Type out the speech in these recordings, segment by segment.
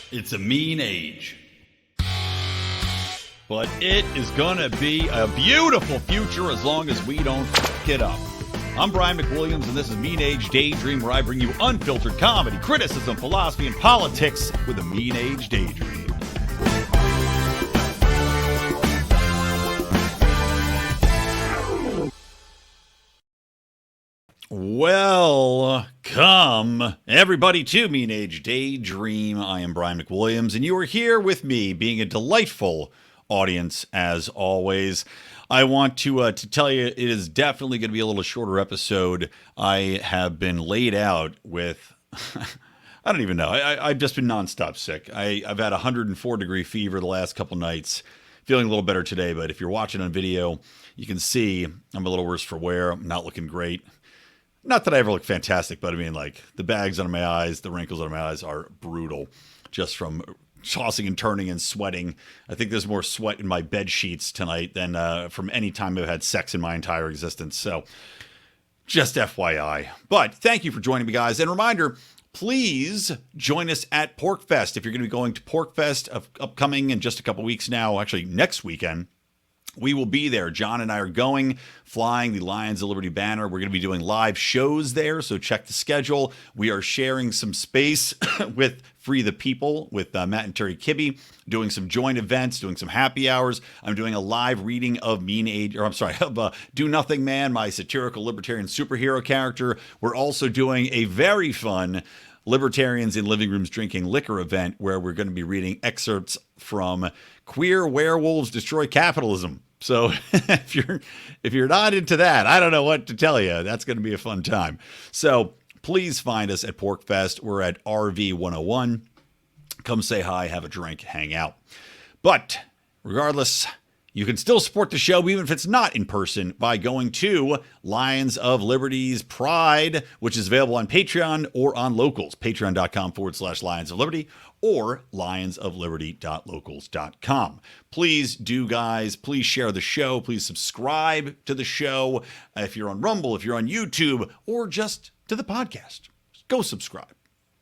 It's a mean age. But it is gonna be a beautiful future as long as we don't fuck it up. I'm Brian McWilliams, and this is Mean Age Daydream, where I bring you unfiltered comedy, criticism, philosophy, and politics with a Mean Age Daydream. Welcome, everybody, to Mean Age Daydream. I am Brian McWilliams, and you are here with me, being a delightful audience as always. I want to tell you it is definitely going to be a little shorter episode. I have been laid out with, I don't even know. I've just been nonstop sick. I've had a 104-degree fever the last couple nights. Feeling a little better today, but if you're watching on video, you can see I'm a little worse for wear. I'm not looking great. Not that I ever look fantastic, but I mean, like, the bags under my eyes, the wrinkles under my eyes are brutal just from tossing and turning and sweating. I think there's more sweat in my bed sheets tonight than from any time I've had sex in my entire existence. So just FYI. But thank you for joining me, guys. And reminder, please join us at PorcFest. If you're going to be going to PorcFest upcoming in just a couple weeks now, actually next weekend, we will be there. John and I are going, flying the Lions of Liberty banner. We're going to be doing live shows there, so check the schedule. We are sharing some space with Free the People, with Matt and Terry Kibbe, doing some joint events, doing some happy hours. I'm doing a live reading of Do Nothing Man, my satirical libertarian superhero character. We're also doing a very fun Libertarians in Living Rooms Drinking Liquor event, where we're going to be reading excerpts from Queer Werewolves Destroy Capitalism. So if you're not into that, I don't know what to tell you. That's going to be a fun time. So please find us at PorcFest. We're at RV 101. Come say hi, have a drink, hang out. But regardless, you can still support the show, even if it's not in person, by going to Lions of Liberty's Pride, which is available on Patreon or on Locals, patreon.com/Lions of Liberty, or lionsofliberty.locals.com. Please do, guys. Please share the show. Please subscribe to the show. If you're on Rumble, if you're on YouTube, or just to the podcast, go subscribe.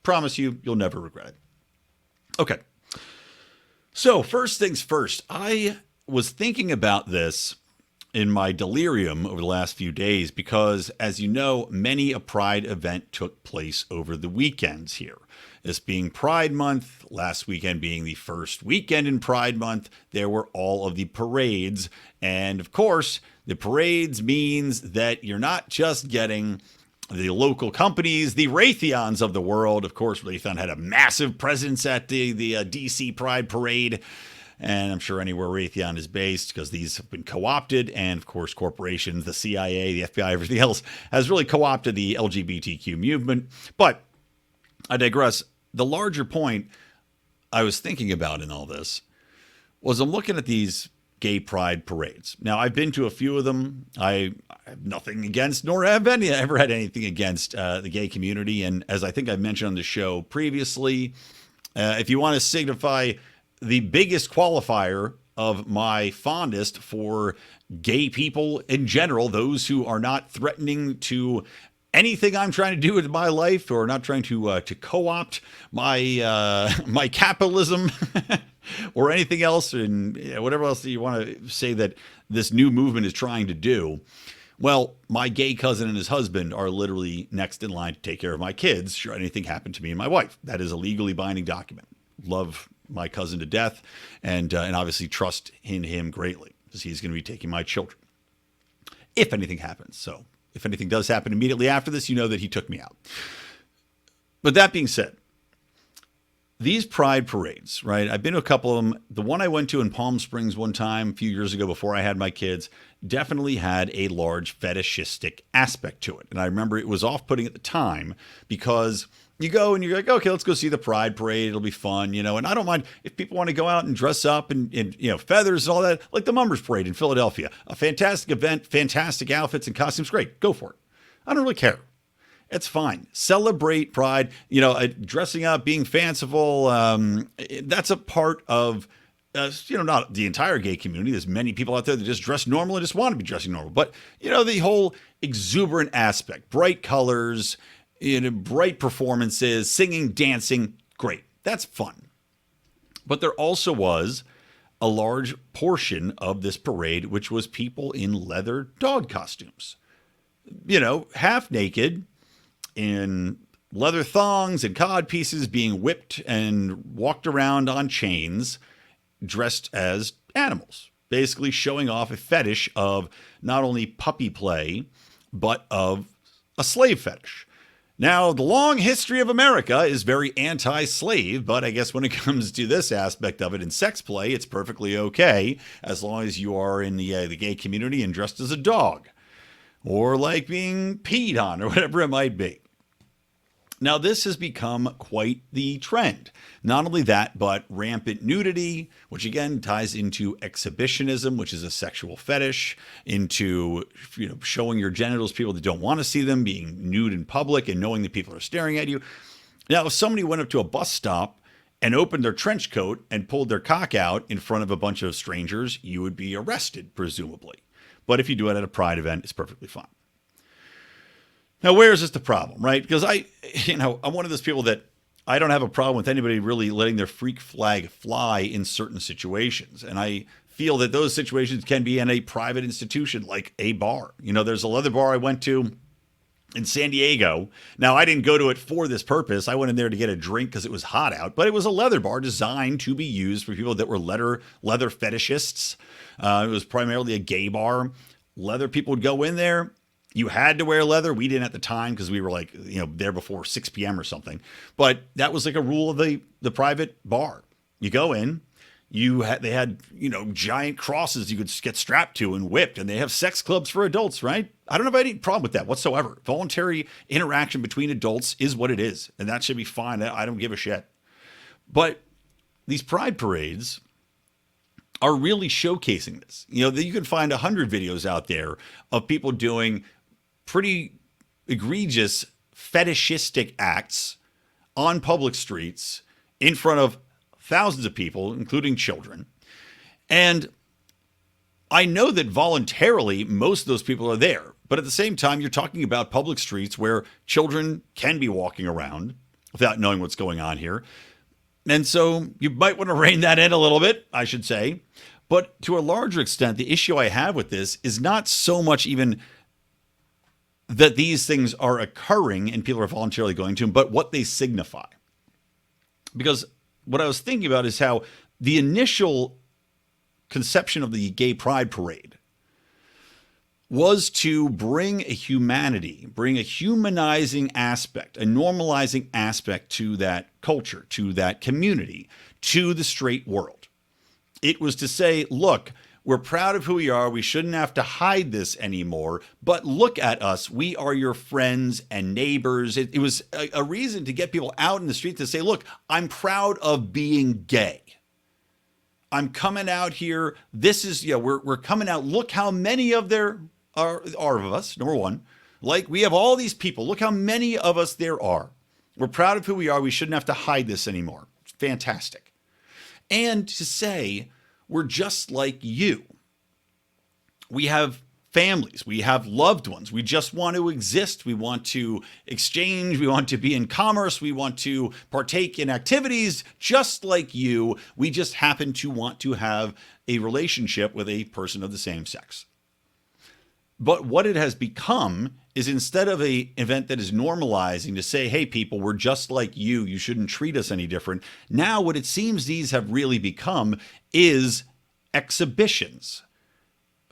Promise you, you'll never regret it. Okay. So first things first, I was thinking about this in my delirium over the last few days because, as you know, many a Pride event took place over the weekends here. This being Pride Month, last weekend being the first weekend in Pride Month, there were all of the parades. And of course, the parades means that you're not just getting the local companies, the Raytheons of the world. Of course, Raytheon had a massive presence at the DC Pride Parade. And I'm sure anywhere Raytheon is based, because these have been co-opted. And of course, corporations, the CIA, the FBI, everything else has really co-opted the LGBTQ movement. But I digress. The larger point I was thinking about in all this was I'm looking at these gay pride parades. Now, I've been to a few of them. I have nothing against, nor have ever had anything against the gay community. And as I think I mentioned on the show previously, if you want to signify the biggest qualifier of my fondness for gay people in general, those who are not threatening to anything I'm trying to do with my life, or not trying to co-opt my capitalism or anything else, and whatever else that you want to say that this new movement is trying to do. Well, my gay cousin and his husband are literally next in line to take care of my kids should anything happen to me and my wife. That is a legally binding document. Love my cousin to death, and obviously trust in him greatly, because he's going to be taking my children if anything happens. So if anything does happen immediately after this, you know that he took me out. But that being said, these pride parades, right? I've been to a couple of them. The one I went to in Palm Springs one time a few years ago before I had my kids definitely had a large fetishistic aspect to it. And I remember it was off-putting at the time, because you go and you're like, okay, let's go see the Pride Parade. It'll be fun, you know. And I don't mind if people want to go out and dress up in feathers and all that, like the Mummers Parade in Philadelphia. A fantastic event, fantastic outfits and costumes. Great, go for it. I don't really care. It's fine. Celebrate Pride. Dressing up, being fanciful. That's a part of, not the entire gay community. There's many people out there that just dress normal and just want to be dressing normal. But, the whole exuberant aspect, bright colors, bright performances, singing, dancing, great. That's fun. But there also was a large portion of this parade, which was people in leather dog costumes, half naked in leather thongs and cod pieces, being whipped and walked around on chains, dressed as animals, basically showing off a fetish of not only puppy play, but of a slave fetish. Now, the long history of America is very anti-slave, but I guess when it comes to this aspect of it in sex play, it's perfectly okay as long as you are in the gay community and dressed as a dog, or like being peed on, or whatever it might be. Now, this has become quite the trend. Not only that, but rampant nudity, which again ties into exhibitionism, which is a sexual fetish, into showing your genitals to people that don't want to see them, being nude in public and knowing that people are staring at you. Now, if somebody went up to a bus stop and opened their trench coat and pulled their cock out in front of a bunch of strangers, you would be arrested, presumably. But if you do it at a pride event, it's perfectly fine. Now, where is this the problem, right? Because I'm one of those people that I don't have a problem with anybody really letting their freak flag fly in certain situations. And I feel that those situations can be in a private institution like a bar. There's a leather bar I went to in San Diego. Now, I didn't go to it for this purpose. I went in there to get a drink because it was hot out, but it was a leather bar designed to be used for people that were leather fetishists. It was primarily a gay bar. Leather people would go in there. You had to wear leather. We didn't at the time because we were there before 6 p.m. or something. But that was like a rule of the private bar. You go in, they had giant crosses you could get strapped to and whipped, and they have sex clubs for adults, right? I don't have any problem with that whatsoever. Voluntary interaction between adults is what it is, and that should be fine. I don't give a shit. But these pride parades are really showcasing this. You can find 100 videos out there of people doing pretty egregious fetishistic acts on public streets in front of thousands of people, including children. And I know that voluntarily most of those people are there. But at the same time, you're talking about public streets where children can be walking around without knowing what's going on here. And so you might want to rein that in a little bit, I should say. But to a larger extent, the issue I have with this is not so much even that these things are occurring and people are voluntarily going to them, but what they signify. Because what I was thinking about is how the initial conception of the gay pride parade was to bring a humanity, bring a humanizing aspect, a normalizing aspect to that culture, to that community, to the straight world. It was to say, look, we're proud of who we are. We shouldn't have to hide this anymore. But look at us. We are your friends and neighbors. It was a reason to get people out in the street to say, look, I'm proud of being gay. I'm coming out here. This is, we're coming out. Look how many of there are of us, number one. Like, we have all these people. Look how many of us there are. We're proud of who we are. We shouldn't have to hide this anymore. It's fantastic. And to say, we're just like you. We have families. We have loved ones. We just want to exist. We want to exchange. We want to be in commerce. We want to partake in activities just like you. We just happen to want to have a relationship with a person of the same sex. But what it has become is, instead of an event that is normalizing to say, hey, people, we're just like you. You shouldn't treat us any different. Now, what it seems these have really become is exhibitions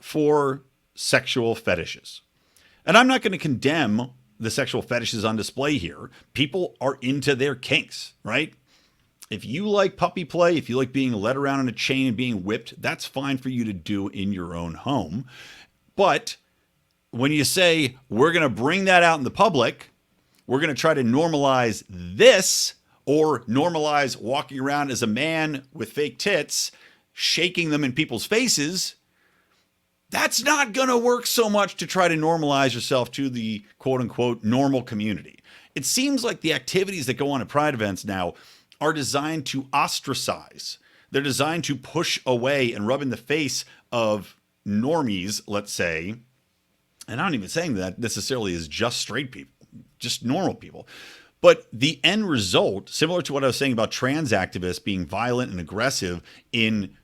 for sexual fetishes. And I'm not going to condemn the sexual fetishes on display here. People are into their kinks, right? If you like puppy play, if you like being led around on a chain and being whipped, that's fine for you to do in your own home. But when you say, we're going to bring that out in the public, we're going to try to normalize this, or normalize walking around as a man with fake tits, shaking them in people's faces, that's not going to work so much to try to normalize yourself to the quote unquote normal community. It seems like the activities that go on at pride events now are designed to ostracize. They're designed to push away and rub in the face of normies, let's say. And I'm not even saying that necessarily is just straight people, just normal people. But the end result, similar to what I was saying about trans activists being violent and aggressive in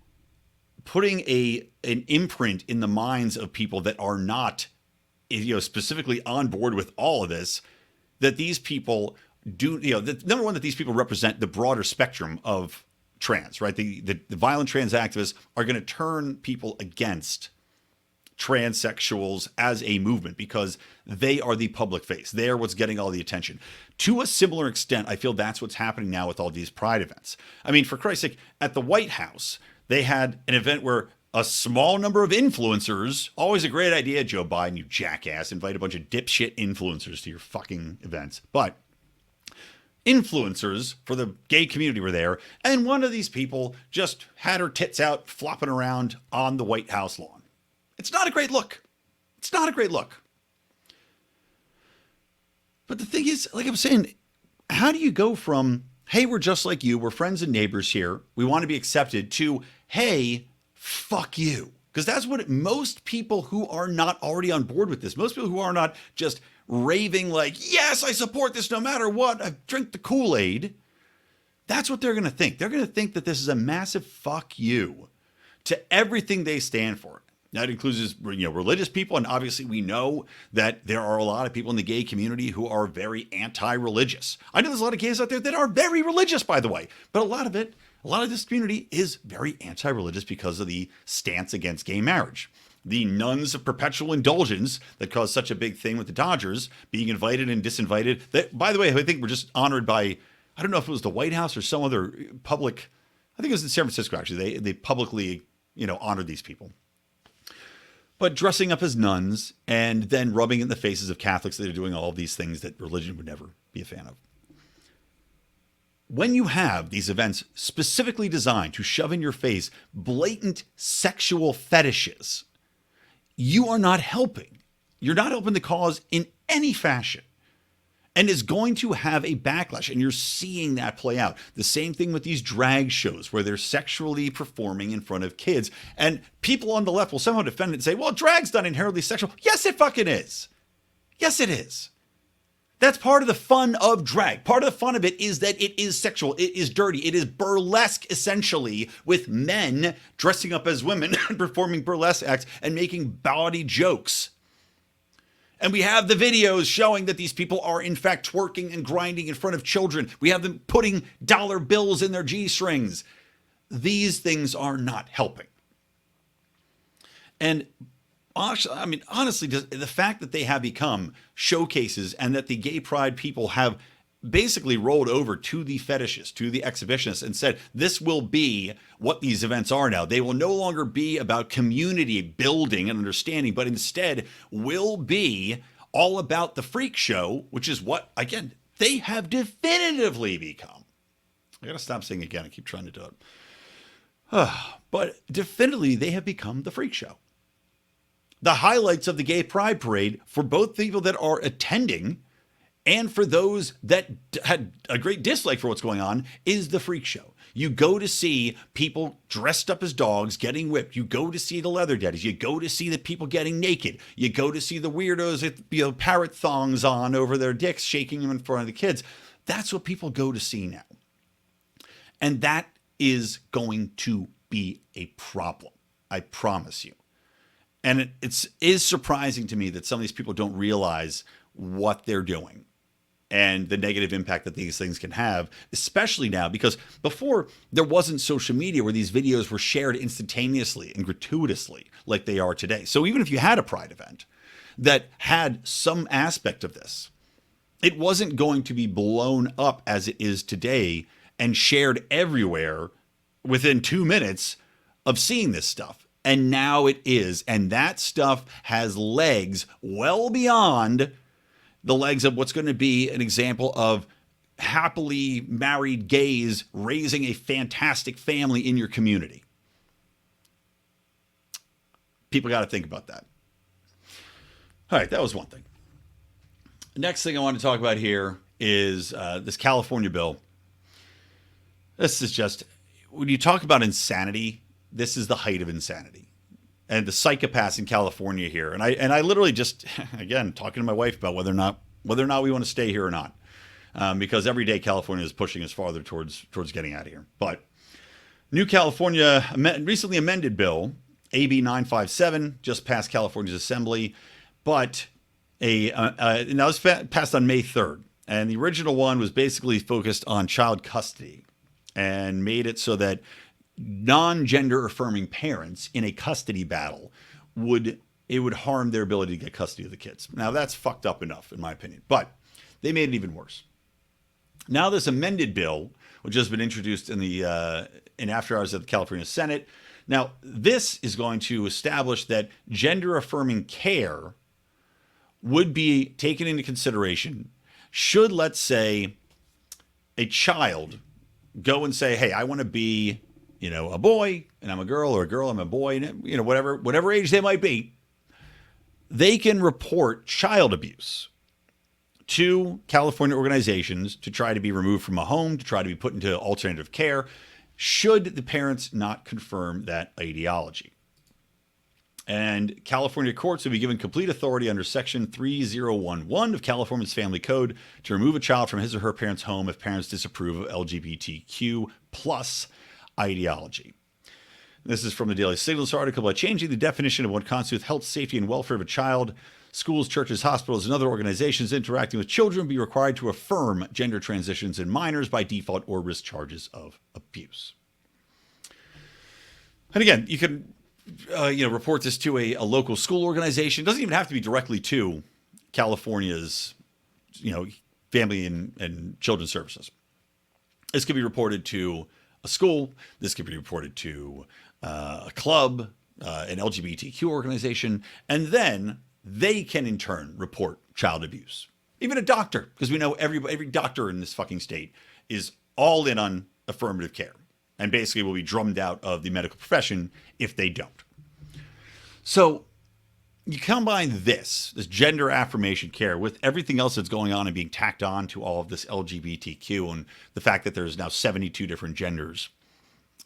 putting an imprint in the minds of people that are not, specifically on board with all of this, that these people do, number one, that these people represent the broader spectrum of trans, right? The violent trans activists are going to turn people against transsexuals as a movement because they are the public face. They are what's getting all the attention. To a similar extent, I feel that's what's happening now with all these pride events. I mean, for Christ's sake, at the White House, they had an event where a small number of influencers, always a great idea, Joe Biden, you jackass, invite a bunch of dipshit influencers to your fucking events. But influencers for the gay community were there, and one of these people just had her tits out flopping around on the White House lawn. It's not a great look. It's not a great look. But the thing is, like I'm saying, how do you go from, hey, we're just like you, we're friends and neighbors here, we want to be accepted, to, hey, fuck you? Because that's what most people who are not already on board with this, most people who are not just raving like, yes, I support this no matter what, I drink the Kool-Aid, that's what they're going to think. They're going to think that this is a massive fuck you to everything they stand for. That includes, religious people, and obviously we know that there are a lot of people in the gay community who are very anti-religious. I know there's a lot of gays out there that are very religious, by the way, but a lot of this community is very anti-religious because of the stance against gay marriage. The nuns of perpetual indulgence that caused such a big thing with the Dodgers being invited and disinvited. That, by the way, I think were just honored by, I don't know if it was the White House or some other public, I think it was in San Francisco, actually. They publicly, honored these people. But dressing up as nuns and then rubbing in the faces of Catholics that are doing all of these things that religion would never be a fan of. When you have these events specifically designed to shove in your face blatant sexual fetishes, you are not helping. You're not helping the cause in any fashion. And is going to have a backlash. And you're seeing that play out. The same thing with these drag shows where they're sexually performing in front of kids. And people on the left will somehow defend it and say, well, drag's not inherently sexual. Yes, it fucking is. Yes, it is. That's part of the fun of drag. Part of the fun of it is that it is sexual. It is dirty. It is burlesque, essentially, with men dressing up as women and performing burlesque acts and making bawdy jokes. And we have the videos showing that these people are, in fact, twerking and grinding in front of children. We have them putting dollar bills in their G-strings. These things are not helping. And honestly, the fact that they have become showcases and that the gay pride people have basically rolled over to the fetishists, to the exhibitionists, and said, this will be what these events are now. They will no longer be about community building and understanding, but instead will be all about the freak show, which is what, again, they have definitively become. I gotta stop saying again. I keep trying to do it. But definitively, they have become the freak show. The highlights of the gay pride parade for both people that are attending and for those that had a great dislike for what's going on is the freak show. You go to see people dressed up as dogs getting whipped. You go to see the leather daddies. You go to see the people getting naked. You go to see the weirdos with parrot thongs on over their dicks, shaking them in front of the kids. That's what people go to see now. And that is going to be a problem. I promise you. And it is surprising to me that some of these people don't realize what they're doing and the negative impact that these things can have, especially now, because before there wasn't social media where these videos were shared instantaneously and gratuitously like they are today. So even if you had a pride event that had some aspect of this, it wasn't going to be blown up as it is today and shared everywhere within 2 minutes of seeing this stuff. And now it is. And that stuff has legs well beyond the legs of what's going to be an example of happily married gays raising a fantastic family in your community. People got to think about that. All right, that was one thing. The next thing I want to talk about here is this California bill. This is just, when you talk about insanity, this is the height of insanity. And the psychopaths in California here. And I literally just, again, talking to my wife about whether or not we want to stay here or not. because every day California is pushing us farther towards getting out of here. But new California recently amended bill, AB 957, just passed California's assembly, but now it's passed on May 3rd. And the original one was basically focused on child custody and made it so that non-gender affirming parents in a custody battle would harm their ability to get custody of the kids. Now that's fucked up enough, in my opinion, but they made it even worse. Now this amended bill, which has been introduced in after hours of the California Senate. Now this is going to establish that gender affirming care would be taken into consideration should, let's say, a child go and say, hey, I want to be, a boy and I'm a girl, or a girl, I'm a boy, and, whatever age they might be, they can report child abuse to California organizations to try to be removed from a home, to try to be put into alternative care, should the parents not confirm that ideology. And California courts will be given complete authority under Section 3011 of California's Family Code to remove a child from his or her parent's home if parents disapprove of LGBTQ plus ideology. This is from the Daily Signals article. By changing the definition of what constitutes health, safety, and welfare of a child, schools, churches, hospitals, and other organizations interacting with children will be required to affirm gender transitions in minors by default or risk charges of abuse. And again, you can report this to a local school organization. It doesn't even have to be directly to California's, family and children's services. This could be reported to a school. This could be reported to a club, an LGBTQ organization, and then they can in turn report child abuse. Even a doctor, because we know every doctor in this fucking state is all in on affirmative care and basically will be drummed out of the medical profession if they don't. So you combine this gender affirmation care with everything else that's going on and being tacked on to all of this LGBTQ and the fact that there's now 72 different genders,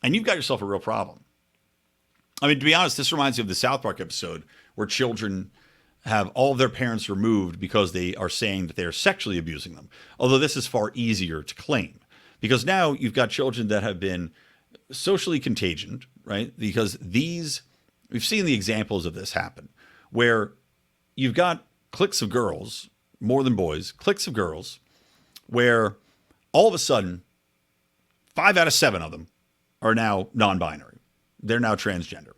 and you've got yourself a real problem. I mean, to be honest, this reminds me of the South Park episode where children have all of their parents removed because they are saying that they are sexually abusing them. Although this is far easier to claim because now you've got children that have been socially contagioned, right? Because we've seen the examples of this happen where you've got cliques of girls, more than boys, cliques of girls, where all of a sudden 5 out of 7 of them are now non-binary. They're now transgender.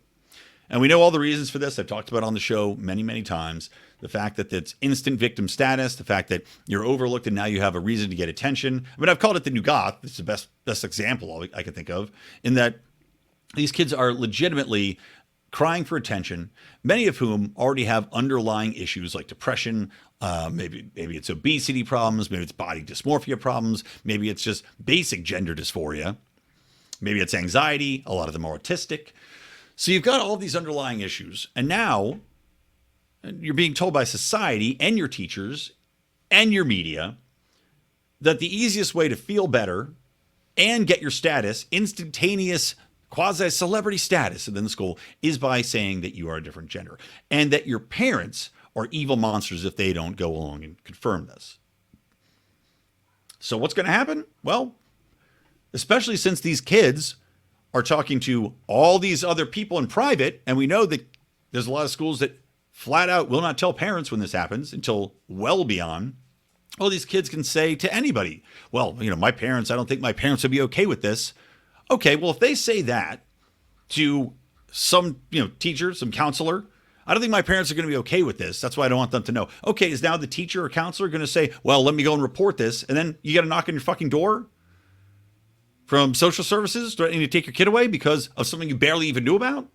And we know all the reasons for this. I've talked about it on the show many, many times. The fact that it's instant victim status, the fact that you're overlooked and now you have a reason to get attention. I mean, I've called it the new goth. It's the best example I can think of, in that these kids are legitimately crying for attention, many of whom already have underlying issues like depression, maybe it's obesity problems, maybe it's body dysmorphia problems, maybe it's just basic gender dysphoria, maybe it's anxiety, a lot of them are autistic. So you've got all these underlying issues, and now you're being told by society and your teachers and your media that the easiest way to feel better and get your status, instantaneous quasi-celebrity status within the school, is by saying that you are a different gender and that your parents are evil monsters if they don't go along and confirm this. So what's going to happen? Well, especially since these kids are talking to all these other people in private, and we know that there's a lot of schools that flat out will not tell parents when this happens until well beyond. Well, these kids can say to anybody, well, my parents, I don't think my parents would be okay with this. Okay, well, if they say that to some, teacher, some counselor, I don't think my parents are going to be okay with this. That's why I don't want them to know. Okay, is now the teacher or counselor going to say, well, let me go and report this, and then you got to knock on your fucking door from social services threatening to take your kid away because of something you barely even knew about?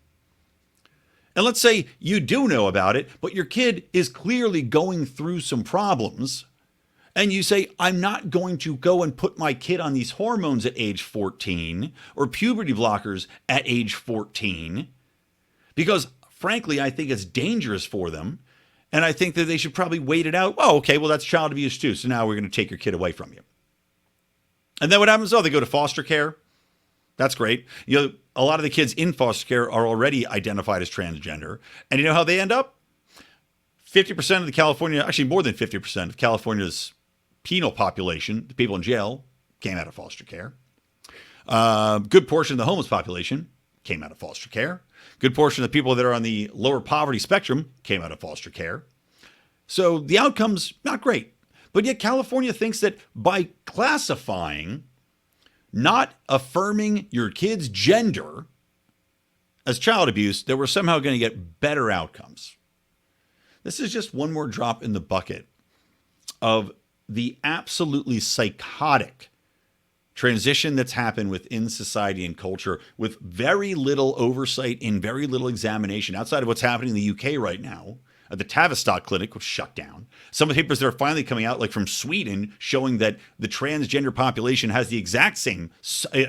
And let's say you do know about it, but your kid is clearly going through some problems, and you say, I'm not going to go and put my kid on these hormones at age 14 or puberty blockers at age 14 because, frankly, I think it's dangerous for them, and I think that they should probably wait it out. Oh, okay, well, that's child abuse too, so now we're going to take your kid away from you. And then what happens? Oh, they go to foster care. That's great. A lot of the kids in foster care are already identified as transgender. And you know how they end up? 50% of actually more than 50% of California's penal population, the people in jail, came out of foster care. Good portion of the homeless population came out of foster care. Good portion of the people that are on the lower poverty spectrum came out of foster care. So the outcome's not great. But yet California thinks that by classifying, not affirming your kid's gender as child abuse, that we're somehow going to get better outcomes. This is just one more drop in the bucket of the absolutely psychotic transition that's happened within society and culture with very little oversight and very little examination outside of what's happening in the UK right now. The Tavistock clinic was shut down. Some of the papers that are finally coming out, like from Sweden, showing that the transgender population has the exact same,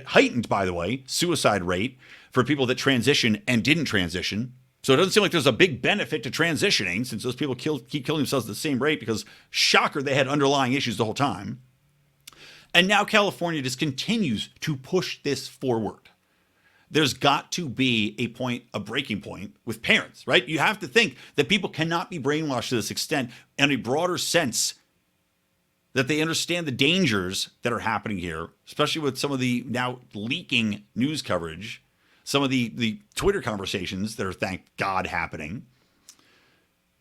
heightened, by the way, suicide rate for people that transition and didn't transition. So it doesn't seem like there's a big benefit to transitioning since those people keep killing themselves at the same rate because, shocker, they had underlying issues the whole time. And now California just continues to push this forward. There's got to be a breaking point with parents, right? You have to think that people cannot be brainwashed to this extent in a broader sense, that they understand the dangers that are happening here, especially with some of the now leaking news coverage, some of the Twitter conversations that are, thank God, happening,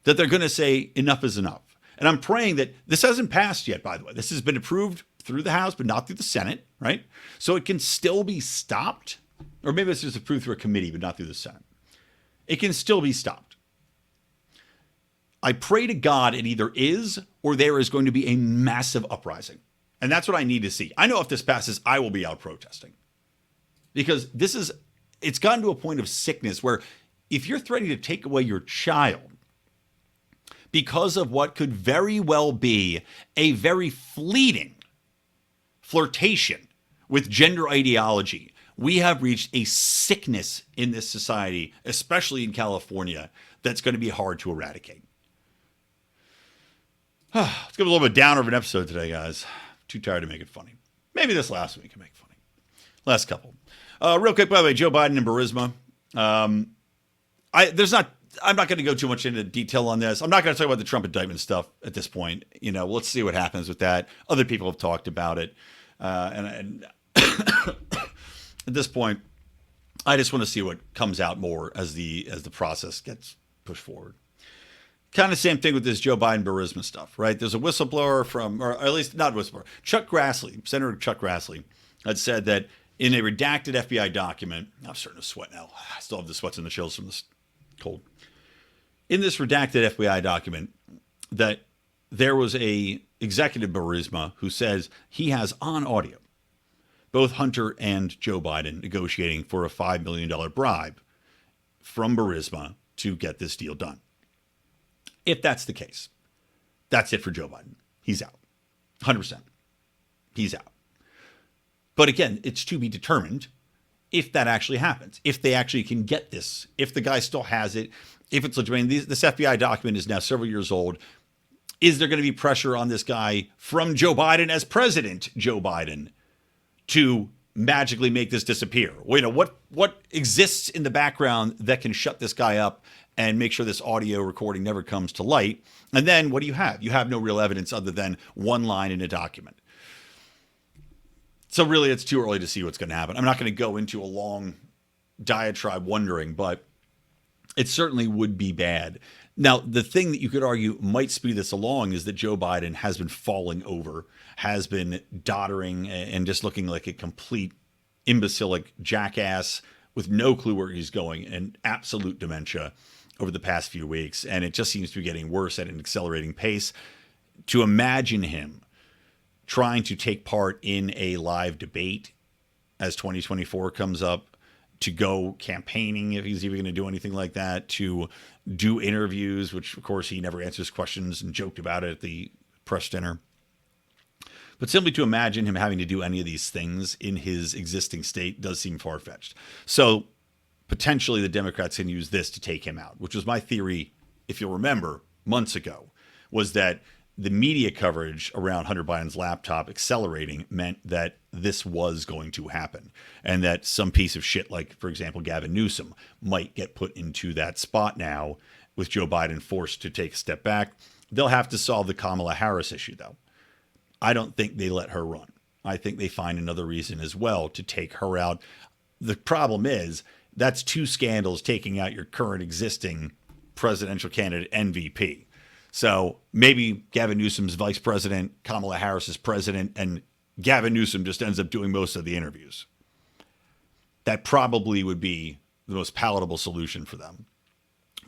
that they're going to say enough is enough. And I'm praying that this hasn't passed yet, by the way. This has been approved through the House, but not through the Senate, right? So it can still be stopped. Or maybe it's just approved through a committee, but not through the Senate. It can still be stopped. I pray to God it either is or there is going to be a massive uprising. And that's what I need to see. I know if this passes, I will be out protesting. Because it's gotten to a point of sickness where if you're threatening to take away your child because of what could very well be a very fleeting flirtation with gender ideology, we have reached a sickness in this society, especially in California, that's going to be hard to eradicate. Let's give a little bit downer of an episode today, guys. Too tired to make it funny. Maybe this last one we can make funny. Last couple. Real quick, by the way, Joe Biden and Burisma. I'm not going to go too much into detail on this. I'm not going to talk about the Trump indictment stuff at this point. Let's see what happens with that. Other people have talked about it. And at this point, I just want to see what comes out more as the process gets pushed forward. Kind of same thing with this Joe Biden Burisma stuff, right? There's a whistleblower or at least not whistleblower, Senator Chuck Grassley, had said that in a redacted FBI document, I'm starting to sweat now. I still have the sweats and the chills from this cold. In this redacted FBI document, that there was a executive Burisma who says he has on audio both Hunter and Joe Biden negotiating for a $5 million bribe from Burisma to get this deal done. If that's the case, that's it for Joe Biden. He's out. 100%. He's out. But again, it's to be determined if that actually happens, if they actually can get this, if the guy still has it, if it's legitimate. This FBI document is now several years old. Is there going to be pressure on this guy from Joe Biden as President Joe Biden to magically make this disappear? What exists in the background that can shut this guy up and make sure this audio recording never comes to light? And then what do you have? You have no real evidence other than one line in a document. So really, it's too early to see what's going to happen. I'm not going to go into a long diatribe wondering, but it certainly would be bad. Now, the thing that you could argue might speed this along is that Joe Biden has been falling over, has been doddering and just looking like a complete imbecilic jackass with no clue where he's going and absolute dementia over the past few weeks. And it just seems to be getting worse at an accelerating pace. To imagine him trying to take part in a live debate as 2024 comes up, to go campaigning, if he's even going to do anything like that, to do interviews, which of course he never answers questions and joked about it at the press dinner. But simply to imagine him having to do any of these things in his existing state does seem far-fetched. So potentially the Democrats can use this to take him out, which was my theory, if you'll remember, months ago, was that the media coverage around Hunter Biden's laptop accelerating meant that this was going to happen, and that some piece of shit like, for example, Gavin Newsom might get put into that spot now with Joe Biden forced to take a step back. They'll have to solve the Kamala Harris issue, though. I don't think they let her run. I think they find another reason as well to take her out. The problem is that's 2 scandals taking out your current existing presidential candidate and VP. So maybe Gavin Newsom's vice president, Kamala Harris is president, and Gavin Newsom just ends up doing most of the interviews. That probably would be the most palatable solution for them.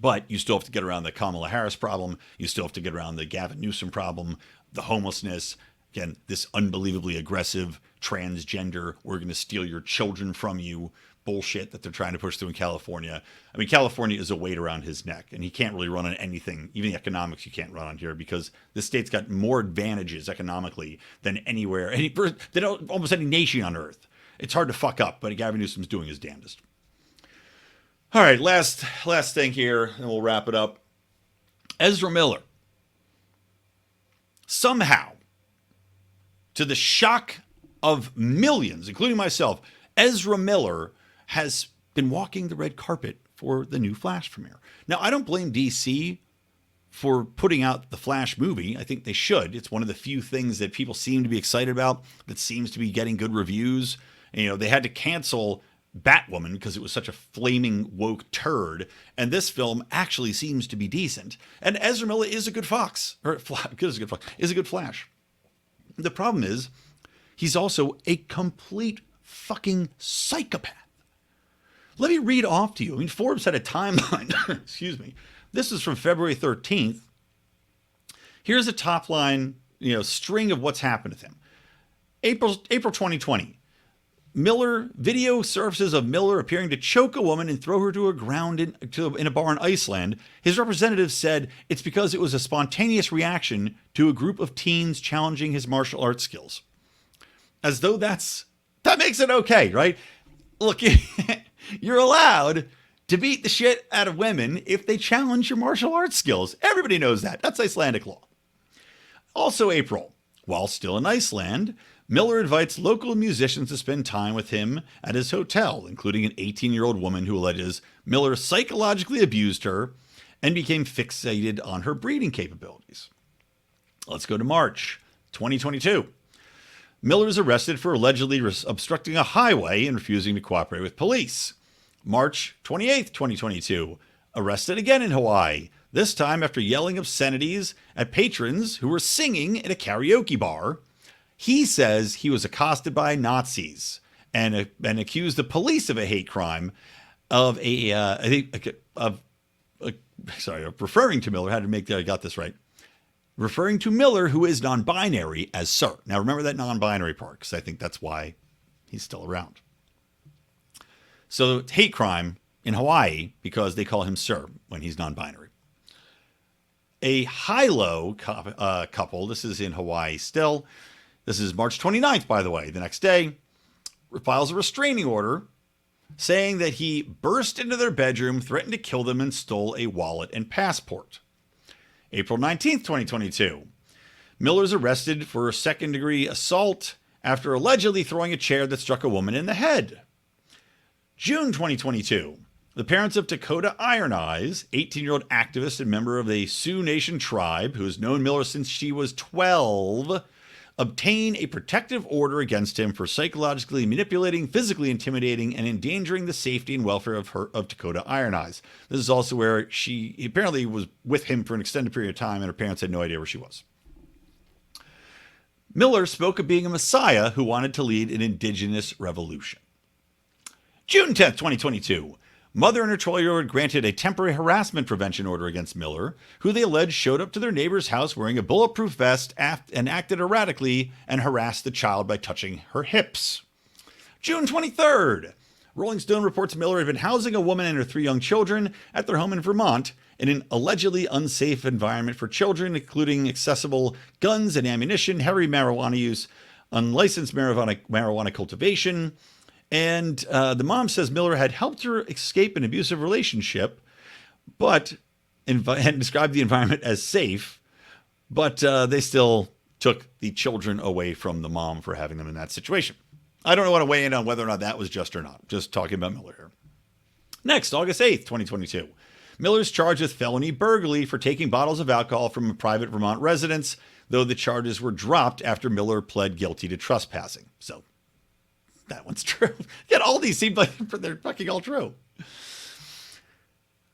But you still have to get around the Kamala Harris problem. You still have to get around the Gavin Newsom problem, the homelessness. Again, this unbelievably aggressive transgender, we're going to steal your children from you bullshit that they're trying to push through in California. I mean, California is a weight around his neck, and he can't really run on anything. Even the economics you can't run on here because this state's got more advantages economically than anywhere, than almost any nation on earth. It's hard to fuck up, but Gavin Newsom's doing his damnedest. All right, last thing here, and we'll wrap it up. Ezra Miller. Somehow, to the shock of millions, including myself, Ezra Miller has been walking the red carpet for the new Flash premiere. Now, I don't blame DC for putting out the Flash movie. I think they should. It's one of the few things that people seem to be excited about, that seems to be getting good reviews. And, you know, they had to cancel Batwoman because it was such a flaming woke turd. And this film actually seems to be decent. And Ezra Miller is a good Fox. Is a good Flash. The problem is, he's also a complete fucking psychopath. Let me read off to you. I mean, Forbes had a timeline. Excuse me. This is from February 13th. Here's a top line, string of what's happened to him. April 2020. Miller, video surfaces of Miller appearing to choke a woman and throw her to the ground in a bar in Iceland. His representative said it's because it was a spontaneous reaction to a group of teens challenging his martial arts skills. As though that makes it okay, right? Look, you're allowed to beat the shit out of women if they challenge your martial arts skills. Everybody knows that. That's Icelandic law. Also April, while still in Iceland, Miller invites local musicians to spend time with him at his hotel, including an 18-year-old woman who alleges Miller psychologically abused her and became fixated on her breeding capabilities. Let's go to March 2022. Miller is arrested for allegedly obstructing a highway and refusing to cooperate with police. March 28th, 2022. Arrested again in Hawaii, this time after yelling obscenities at patrons who were singing in a karaoke bar. He says he was accosted by Nazis and accused the police of a hate crime of referring to Miller. I got this right. Referring to Miller, who is non-binary, as sir. Now remember that non-binary part, because I think that's why he's still around. So it's hate crime in Hawaii because they call him sir when he's non-binary. A high-low couple, this is in Hawaii still. This is March 29th, by the way. The next day, files a restraining order saying that he burst into their bedroom, threatened to kill them, and stole a wallet and passport. April 19th, 2022. Miller's arrested for second-degree assault after allegedly throwing a chair that struck a woman in the head. June 2022. The parents of Dakota Iron Eyes, 18-year-old activist and member of the Sioux Nation tribe who has known Miller since she was 12, obtain a protective order against him for psychologically manipulating, physically intimidating, and endangering the safety and welfare of Dakota Iron Eyes. This is also where she apparently was with him for an extended period of time, and her parents had no idea where she was. Miller spoke of being a messiah who wanted to lead an indigenous revolution. June 10th, 2022. Mother and her 12-year-old granted a temporary harassment prevention order against Miller, who they allege showed up to their neighbor's house wearing a bulletproof vest and acted erratically and harassed the child by touching her hips. June 23rd. Rolling Stone reports Miller had been housing a woman and her 3 young children at their home in Vermont in an allegedly unsafe environment for children, including accessible guns and ammunition, heavy marijuana use, unlicensed marijuana cultivation. And the mom says Miller had helped her escape an abusive relationship, and described the environment as safe, but they still took the children away from the mom for having them in that situation. I don't want to weigh in on whether or not that was just or not. Just talking about Miller here. Next, August 8th, 2022. Miller's charged with felony burglary for taking bottles of alcohol from a private Vermont residence, though the charges were dropped after Miller pled guilty to trespassing. So that one's true. Yet all these seem like they're fucking all true.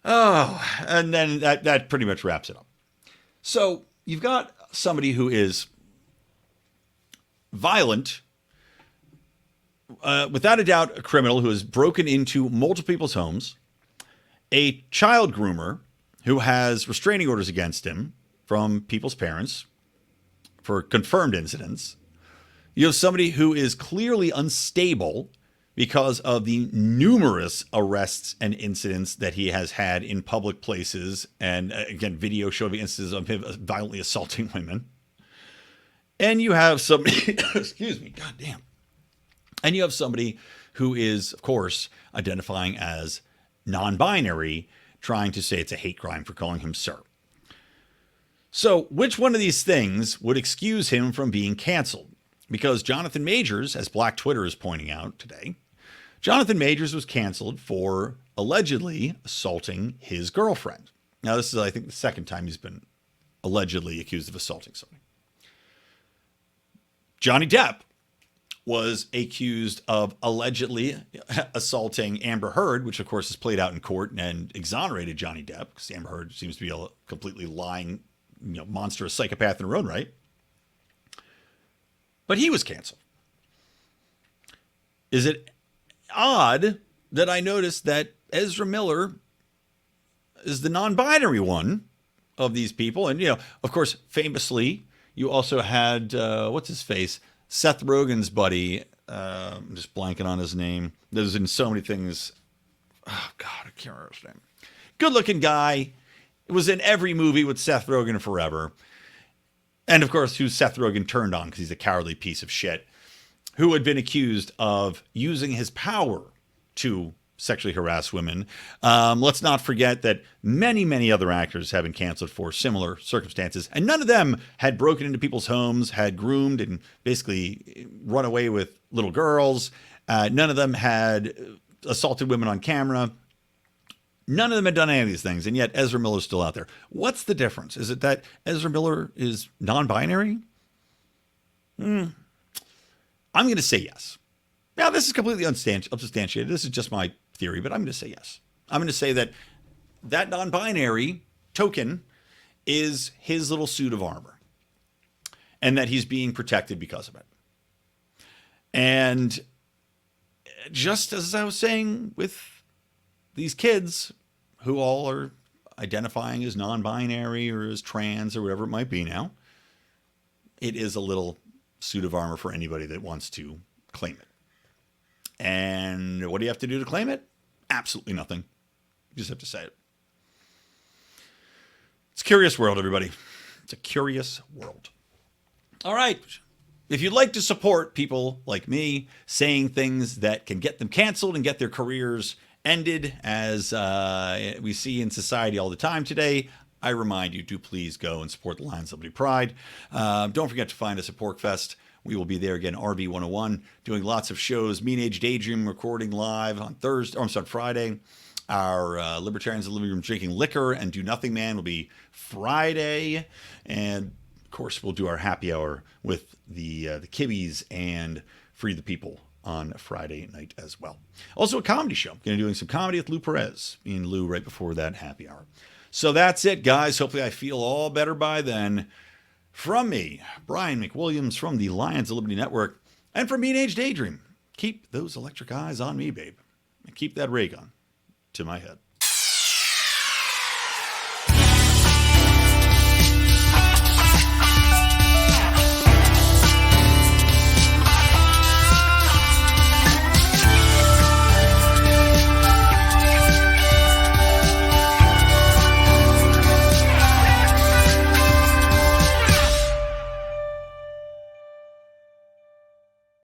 Oh, and then that pretty much wraps it up. So you've got somebody who is violent, without a doubt, a criminal who has broken into multiple people's homes, a child groomer who has restraining orders against him from people's parents for confirmed incidents. You have somebody who is clearly unstable because of the numerous arrests and incidents that he has had in public places. And again, video showing instances of him violently assaulting women. And you have somebody, excuse me, goddamn. And you have somebody who is, of course, identifying as non-binary, trying to say it's a hate crime for calling him sir. So which one of these things would excuse him from being canceled? Because Jonathan Majors, as Black Twitter is pointing out today, Jonathan Majors was canceled for allegedly assaulting his girlfriend. Now, this is, I think, the second time he's been allegedly accused of assaulting somebody. Johnny Depp was accused of allegedly assaulting Amber Heard, which, of course, has played out in court and exonerated Johnny Depp, because Amber Heard seems to be a completely lying, monstrous psychopath in her own right. But he was canceled. Is it odd that I noticed that Ezra Miller is the non-binary one of these people? And, of course, famously, you also had, what's his face? Seth Rogen's buddy. I'm just blanking on his name. There's in so many things. Oh, God, I can't remember his name. Good-looking guy. It was in every movie with Seth Rogen forever. And, of course, who Seth Rogen turned on because he's a cowardly piece of shit, who had been accused of using his power to sexually harass women. Let's not forget that many, many other actors have been canceled for similar circumstances, and none of them had broken into people's homes, had groomed and basically run away with little girls. None of them had assaulted women on camera. None of them had done any of these things, and yet Ezra Miller's still out there. What's the difference? Is it that Ezra Miller is non-binary? I'm going to say yes. Now, this is completely unsubstantiated. This is just my theory, but I'm going to say yes. I'm going to say that that non-binary token is his little suit of armor, and that he's being protected because of it. And just as I was saying with these kids who all are identifying as non-binary or as trans or whatever it might be now, it is a little suit of armor for anybody that wants to claim it. And what do you have to do to claim it? Absolutely nothing. You just have to say it. It's a curious world, everybody. It's a curious world. All right. If you'd like to support people like me saying things that can get them canceled and get their careers ended, as we see in society all the time today, I remind you to please go and support the Lions of Liberty Pride. Don't forget to find us at PorcFest. We will be there again, RB 101, doing lots of shows. Mean Age Daydream recording live on Friday. Our Libertarians in the Living Room Drinking Liquor and Do Nothing Man will be Friday. And, of course, we'll do our happy hour with the Kibbies and Free the People on Friday night as well. Also a comedy show. Going to be doing some comedy with Lou Perez. Me and Lou right before that happy hour. So that's it, guys. Hopefully I feel all better by then. From me, Brian McWilliams from the Lions of Liberty Network, and from Mean Age Daydream, keep those electric eyes on me, babe, and keep that ray gun to my head.